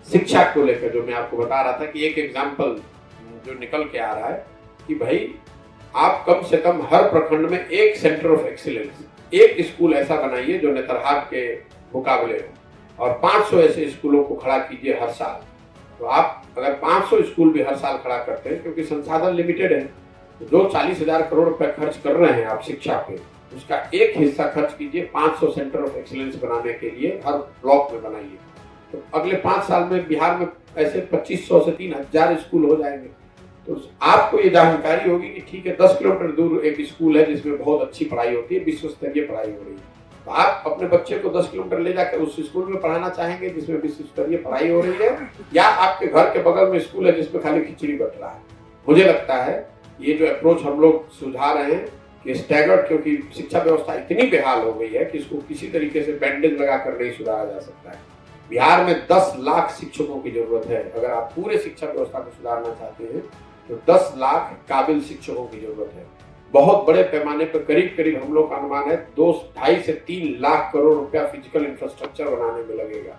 शिक्षा को लेकर जो मैं आपको बता रहा था कि एक एग्जाम्पल जो निकल के आ रहा है कि भाई आप कम से कम हर प्रखंड में एक सेंटर ऑफ एक्सीलेंस, एक स्कूल ऐसा बनाइए जो नेतरहाट के मुकाबले हो, और 500 ऐसे स्कूलों को खड़ा कीजिए हर साल। तो आप अगर 500 स्कूल भी हर साल खड़ा करते हैं, क्योंकि संसाधन लिमिटेड है, तो जो 40,000 करोड़ रुपए खर्च कर रहे हैं आप शिक्षा पे, उसका एक हिस्सा खर्च कीजिए 500 सेंटर ऑफ एक्सीलेंस बनाने के लिए, हर ब्लॉक में बनाइए। तो अगले 5 साल में बिहार में ऐसे 2500 से 3000 स्कूल हो जाएंगे। तो आपको ये जानकारी होगी कि ठीक है, 10 किलोमीटर दूर एक स्कूल है जिसमें बहुत अच्छी पढ़ाई होती है, विश्व स्तरीय पढ़ाई हो रही है। तो आप अपने बच्चे को 10 किलोमीटर ले जाकर उस स्कूल में पढ़ाना चाहेंगे जिसमें विश्व स्तरीय पढ़ाई हो रही है, या आपके घर के बगल में स्कूल है जिसमें खाली खिचड़ी बट रहा है? मुझे लगता है ये जो अप्रोच हम लोग सुधार रहे हैं कि स्टैगर्ड, क्योंकि शिक्षा व्यवस्था इतनी बेहाल हो गई है कि इसको किसी तरीके से बैंडेज लगाकर नहीं सुधारा जा सकता है। बिहार में 10 लाख शिक्षकों की जरूरत है। अगर आप पूरे शिक्षा व्यवस्था को सुधारना चाहते हैं तो 10 लाख काबिल शिक्षकों की जरूरत है। बहुत बड़े पैमाने पर करीब करीब हम लोग का अनुमान है 2.5 से 3 लाख करोड़ रुपया फिजिकल इंफ्रास्ट्रक्चर बनाने में लगेगा।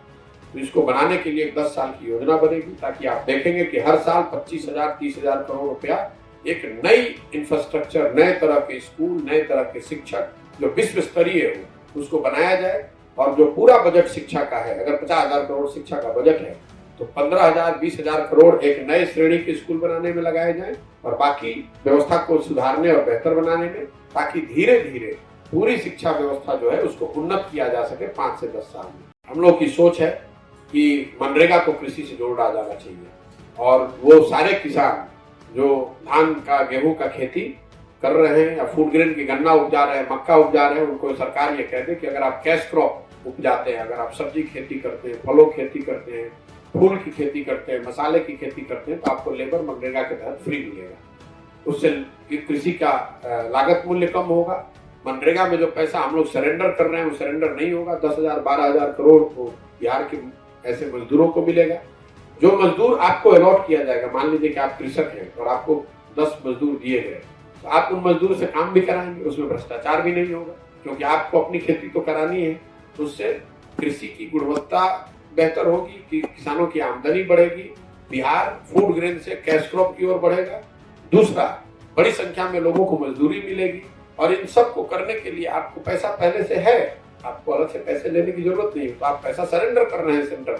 तो इसको बनाने के लिए 10 साल की योजना बनेगी, ताकि आप देखेंगे कि हर साल 25,000 30,000 करोड़ रुपया एक नई इंफ्रास्ट्रक्चर, नए तरह के स्कूल, नए तरह के शिक्षक जो विश्व स्तरीय हो उसको बनाया जाए। और जो पूरा बजट शिक्षा का है, अगर 50,000 करोड़ शिक्षा का बजट है, तो 15,000 20,000 करोड़ एक नए श्रेणी के स्कूल बनाने में लगाए जाए, और बाकी व्यवस्था को सुधारने और बेहतर बनाने में, ताकि धीरे धीरे पूरी शिक्षा व्यवस्था जो है उसको उन्नत किया जा सके 5 से 10 साल में। हम लोग की सोच है कि मनरेगा को कृषि से जोड़ा जाना चाहिए, और वो सारे किसान जो धान का, गेहूं का खेती कर रहे हैं, या फूड ग्रेन की गन्ना उपजा रहे हैं, मक्का उपजा रहे हैं, उनको सरकार ये कह दे कि अगर आप कैश क्रॉप उपजाते हैं, अगर आप सब्जी खेती करते हैं, फलों खेती करते हैं, फूल की खेती करते हैं, मसाले की खेती करते हैं, तो आपको लेबर मनरेगा के तहत फ्री मिलेगा। उससे कृषि का लागत मूल्य कम होगा। मनरेगा में जो पैसा हम लोग सरेंडर कर रहे हैं वो सरेंडर नहीं होगा। 10,000 12,000 करोड़ को बिहार के ऐसे मजदूरों को मिलेगा। जो मजदूर आपको अलॉट किया जाएगा, मान लीजिए कि आप कृषक हैं और आपको 10 मजदूर दिए गए, तो आप उन मजदूर से काम भी कराएंगे, उसमें भ्रष्टाचार भी नहीं होगा, क्योंकि आपको अपनी खेती तो करानी है। तो उससे कृषि की गुणवत्ता बेहतर होगी, कि किसानों की आमदनी बढ़ेगी, बिहार फूड ग्रेन से कैश क्रॉप की ओर बढ़ेगा। दूसरा, बड़ी संख्या में लोगों को मजदूरी मिलेगी, और इन सब को करने के लिए आपको पैसा पहले से है, आपको अलग से पैसे लेने की जरूरत नहीं है। तो आप पैसा सरेंडर कर रहे हैं सेंटर